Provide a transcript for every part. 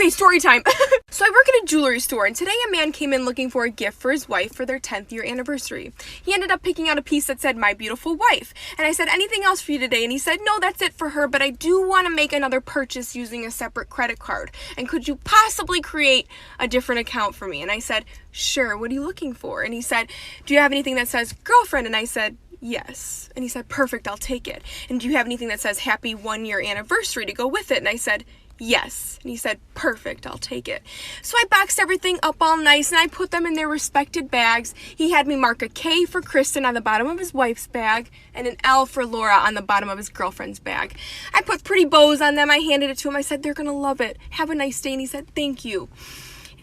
Okay, story time. So I work at a jewelry store, and today a man came in looking for a gift for his wife for their 10th year anniversary. He ended up picking out a piece that said, "My beautiful wife." And I said, "Anything else for you today?" And he said, "No, that's it for her, but I do want to make another purchase using a separate credit card. And could you possibly create a different account for me?" And I said, "Sure, what are you looking for?" And he said, "Do you have anything that says girlfriend?" And I said, "Yes." And he said, "Perfect, I'll take it. And do you have anything that says happy 1-year anniversary to go with it?" And I said, "Yes." And he said, "Perfect, I'll take it." So I boxed everything up all nice and I put them in their respected bags. He had me mark a K for Kristen on the bottom of his wife's bag and an L for Laura on the bottom of his girlfriend's bag. I put pretty bows on them. I handed it to him. I said, "They're gonna love it. Have a nice day." And he said, "Thank you."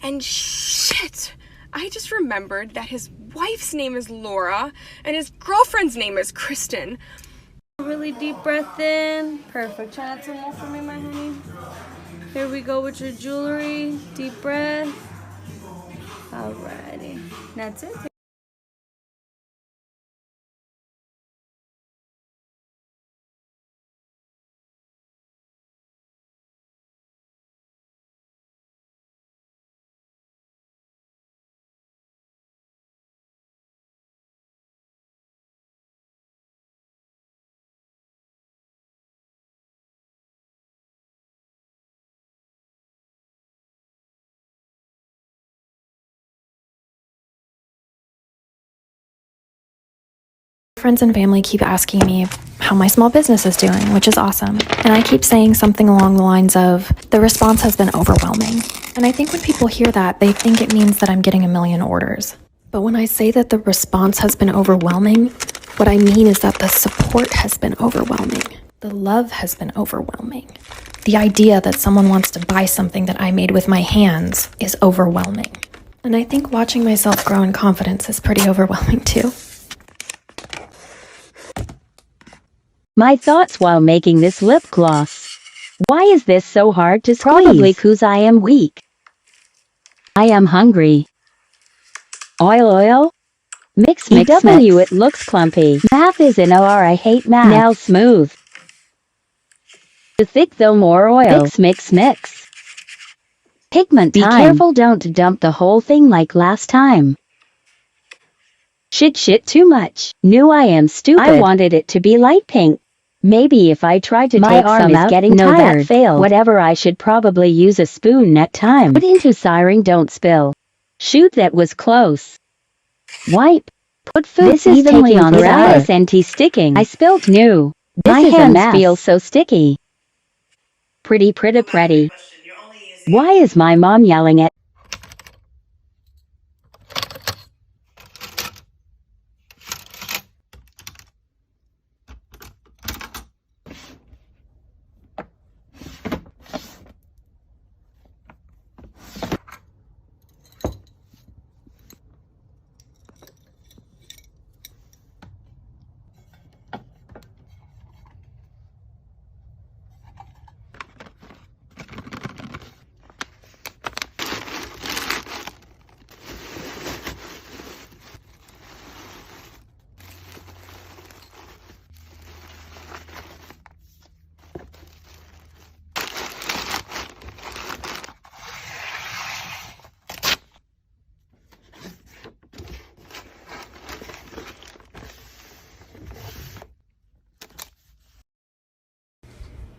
And shit, I just remembered that his wife's name is Laura and his girlfriend's name is Kristen. Really deep breath in. Perfect. Try not to move for me, my honey. Here we go with your jewelry. Deep breath. Alrighty. That's it. Friends and family keep asking me how my small business is doing, which is awesome. And I keep saying something along the lines of, the response has been overwhelming. And I think when people hear that, they think it means that I'm getting a million orders. But when I say that the response has been overwhelming, what I mean is that the support has been overwhelming. The love has been overwhelming. The idea that someone wants to buy something that I made with my hands is overwhelming. And I think watching myself grow in confidence is pretty overwhelming too. My thoughts while making this lip gloss. Why is this so hard to squeeze? Probably 'cause I am weak. I am hungry. Oil. Mix, EW, it looks clumpy. Math is an OR, I hate math. Now smooth. Too thick though, more oil. Mix. Pigment time. Be careful, don't dump the whole thing like last time. Shit, too much. Knew I am stupid. I wanted it to be light pink. Maybe if I tried to take some out, getting tired. That failed. Whatever, I should probably use a spoon next time. Put into siren, don't spill. Shoot, that was close. Wipe. Put food this evenly on the side. Anti-sticking. I spilled new. My hands feel so sticky. Pretty. Why is my mom yelling at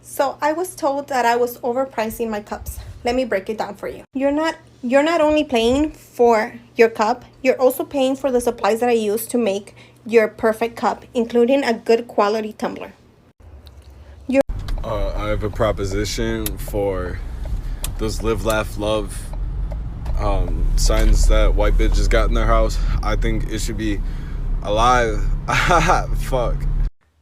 So I was told that I was overpricing my cups. Let me break it down for you. You're not only paying for your cup, you're also paying for the supplies that I use to make your perfect cup, including a good quality tumbler. I have a proposition for those live, laugh, love signs that white bitches got in their house. I think it should be alive. Fuck.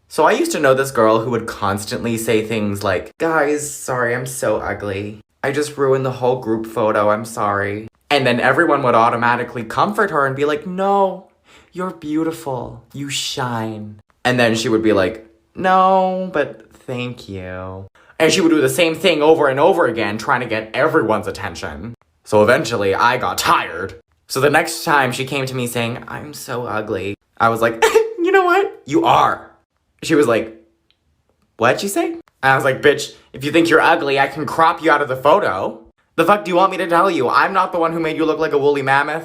So I used to know this girl who would constantly say things like, "Guys, sorry, I'm so ugly. I just ruined the whole group photo, I'm sorry." And then everyone would automatically comfort her and be like, "No, you're beautiful. You shine." And then she would be like, "No, but thank you." And she would do the same thing over and over again, trying to get everyone's attention. So eventually I got tired. So the next time she came to me saying, "I'm so ugly," I was like, "You know what? You are." She was like, "What'd you say?" And I was like, "Bitch, if you think you're ugly, I can crop you out of the photo." The fuck do you want me to tell you? I'm not the one who made you look like a woolly mammoth.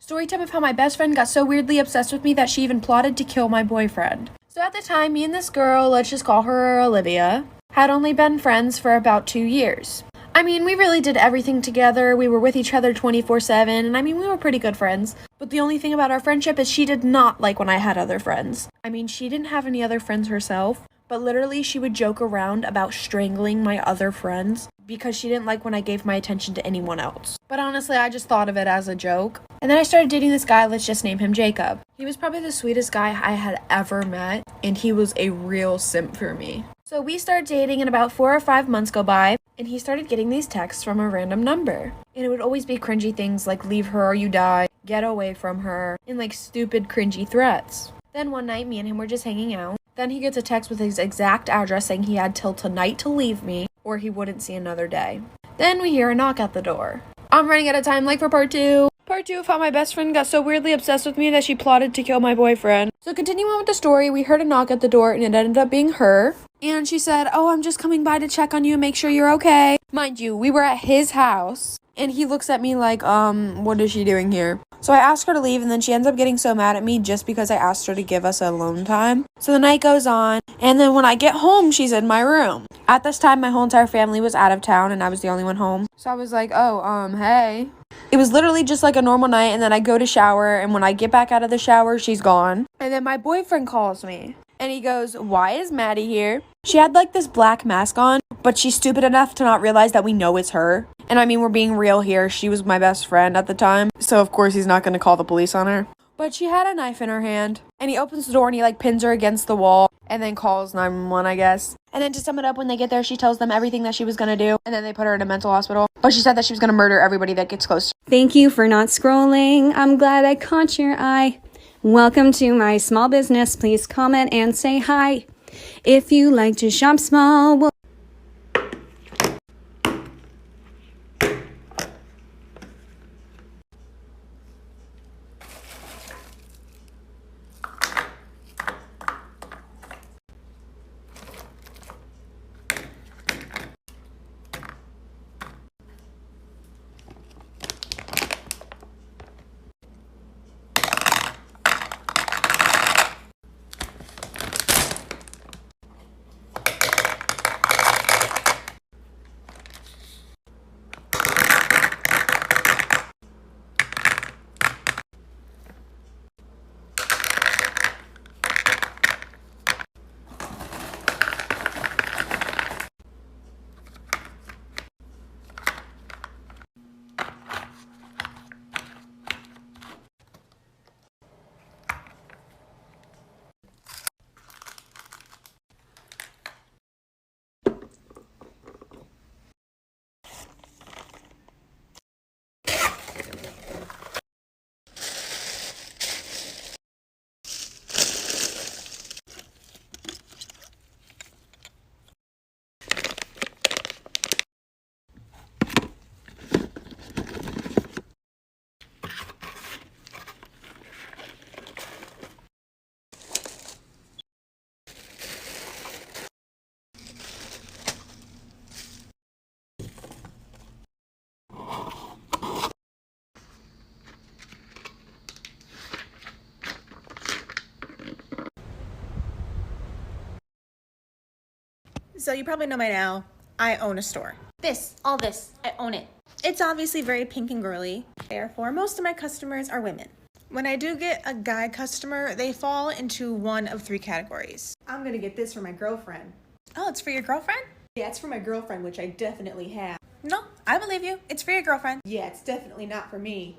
Story time of how my best friend got so weirdly obsessed with me that she even plotted to kill my boyfriend. So at the time, me and this girl, let's just call her Olivia, had only been friends for about 2 years. I mean, we really did everything together. We were with each other 24/7, and I mean, we were pretty good friends. But the only thing about our friendship is she did not like when I had other friends. I mean, she didn't have any other friends herself, but literally she would joke around about strangling my other friends because she didn't like when I gave my attention to anyone else. But honestly, I just thought of it as a joke. And then I started dating this guy, let's just name him Jacob. He was probably the sweetest guy I had ever met, and he was a real simp for me. So we started dating, and about 4 or 5 months go by, and he started getting these texts from a random number. And it would always be cringy things like leave her or you die, get away from her, and like stupid cringy threats. Then one night, me and him were just hanging out. Then he gets a text with his exact address saying he had till tonight to leave me, or he wouldn't see another day. Then we hear a knock at the door. I'm running out of time, like for part 2. Part 2 of how my best friend got so weirdly obsessed with me that she plotted to kill my boyfriend. So continuing with the story, we heard a knock at the door and it ended up being her. And she said, "Oh, I'm just coming by to check on you and make sure you're okay." Mind you, we were at his house. And he looks at me like, what is she doing here? So I asked her to leave, and then she ends up getting so mad at me just because I asked her to give us alone time. So the night goes on, and then when I get home, she's in my room. At this time, my whole entire family was out of town, and I was the only one home. So I was like, hey. It was literally just like a normal night, and then I go to shower, and when I get back out of the shower, she's gone. And then my boyfriend calls me, and he goes, "Why is Maddie here?" She had like this black mask on, but she's stupid enough to not realize that we know it's her. And I mean, we're being real here. She was my best friend at the time, so of course he's not going to call the police on her. But she had a knife in her hand, and he opens the door and he like pins her against the wall and then calls 911, I guess. And then to sum it up, when they get there, she tells them everything that she was going to do, and then they put her in a mental hospital. But she said that she was going to murder everybody that gets close. Thank you for not scrolling. I'm glad I caught your eye. Welcome to my small business. Please comment and say hi. If you like to shop small, we'll So you probably know by now, I own a store. All this, I own it. It's obviously very pink and girly, therefore most of my customers are women. When I do get a guy customer, they fall into one of 3 categories. I'm gonna get this for my girlfriend. Oh, it's for your girlfriend? Yeah, it's for my girlfriend, which I definitely have. No, I believe you. It's for your girlfriend. Yeah, it's definitely not for me.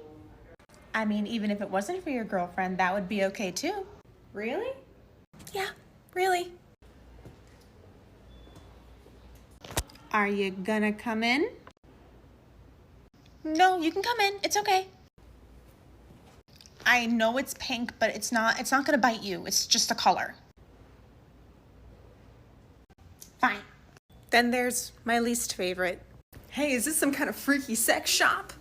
I mean, even if it wasn't for your girlfriend, that would be okay too. Really? Yeah, really. Are you gonna come in? No, you can come in. It's okay. I know it's pink, but it's not gonna bite you. It's just a color. Fine. Then there's my least favorite. Hey, is this some kind of freaky sex shop?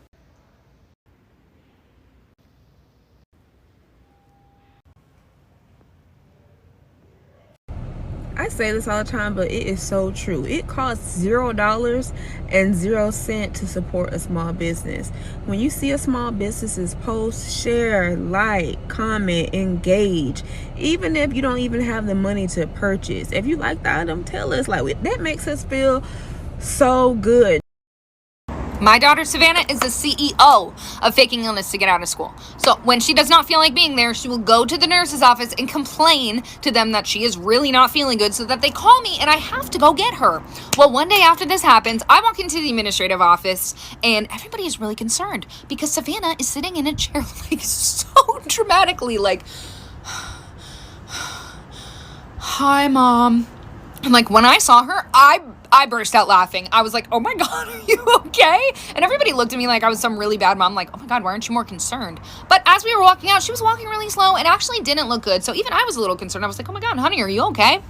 I say this all the time, but it is so true. It costs $0 and 0 cents to support a small business. When you see a small business's post, share, like, comment, engage. Even if you don't even have the money to purchase. If you like the item, tell us. Like, that makes us feel so good. My daughter Savannah is the CEO of faking illness to get out of school. So when she does not feel like being there, she will go to the nurse's office and complain to them that she is really not feeling good so that they call me and I have to go get her. Well, one day after this happens, I walk into the administrative office and everybody is really concerned because Savannah is sitting in a chair like so dramatically like, hi, Mom. And like when I saw her, I burst out laughing. I was like, oh my God, are you okay? And everybody looked at me like I was some really bad mom. Like, oh my God, why aren't you more concerned? But as we were walking out, she was walking really slow and actually didn't look good. So even I was a little concerned. I was like, oh my God, honey, are you okay?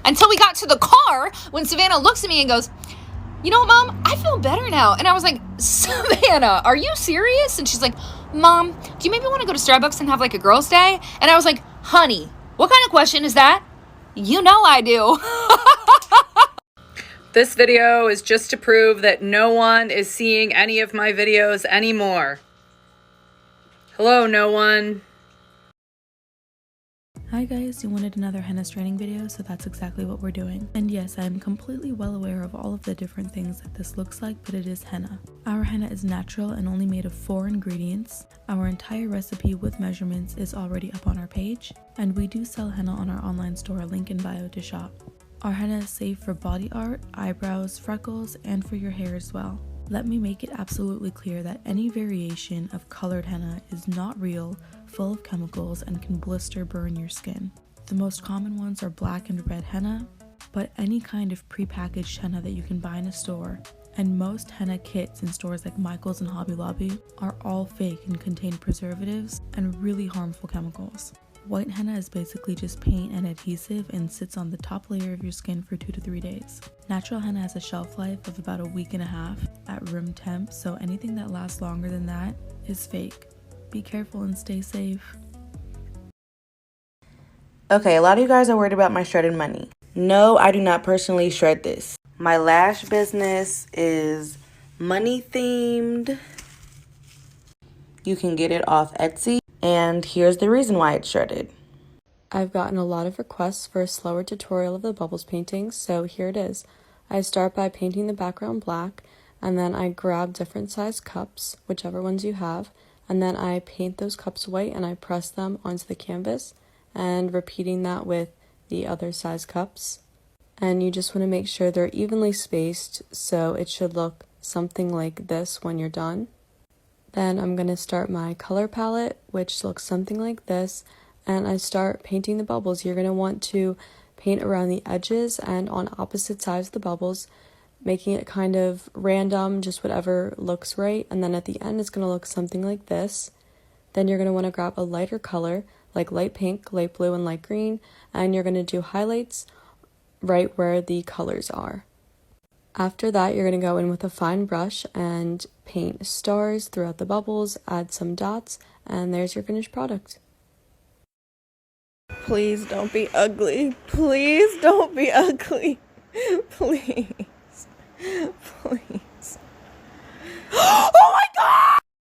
Until we got to the car when Savannah looks at me and goes, you know what, Mom? I feel better now. And I was like, Savannah, are you serious? And she's like, Mom, do you maybe want to go to Starbucks and have like a girls' day? And I was like, honey, what kind of question is that? You know I do. This video is just to prove that no one is seeing any of my videos anymore. Hello, no one. Hi guys, you wanted another henna straining video, so that's exactly what we're doing. And yes, I'm completely well aware of all of the different things that this looks like, but it is henna. Our henna is natural and only made of 4 ingredients. Our entire recipe with measurements is already up on our page, and we do sell henna on our online store, link in bio to shop. Our henna is safe for body art, eyebrows, freckles, and for your hair as well. Let me make it absolutely clear that any variation of colored henna is not real, full of chemicals, and can blister burn your skin. The most common ones are black and red henna, but any kind of prepackaged henna that you can buy in a store, and most henna kits in stores like Michael's and Hobby Lobby, are all fake and contain preservatives and really harmful chemicals. White henna is basically just paint and adhesive and sits on the top layer of your skin for 2 to 3 days. Natural henna has a shelf life of about a week and a half at room temp, so anything that lasts longer than that is fake. Be careful and stay safe. Okay, a lot of you guys are worried about my shredded money. No, I do not personally shred this. My lash business is money themed. You can get it off Etsy. And here's the reason why it's shredded. I've gotten a lot of requests for a slower tutorial of the bubbles painting, so here it is. I start by painting the background black, and then I grab different size cups, whichever ones you have, and then I paint those cups white and I press them onto the canvas, and repeating that with the other size cups. And you just want to make sure they're evenly spaced, so it should look something like this when you're done. Then I'm going to start my color palette, which looks something like this, and I start painting the bubbles. You're going to want to paint around the edges and on opposite sides of the bubbles, making it kind of random, just whatever looks right, and then at the end it's going to look something like this. Then you're going to want to grab a lighter color, like light pink, light blue, and light green, and you're going to do highlights right where the colors are. After that, you're going to go in with a fine brush and paint stars throughout the bubbles, add some dots, and there's your finished product. Please don't be ugly. Please don't be ugly. Please.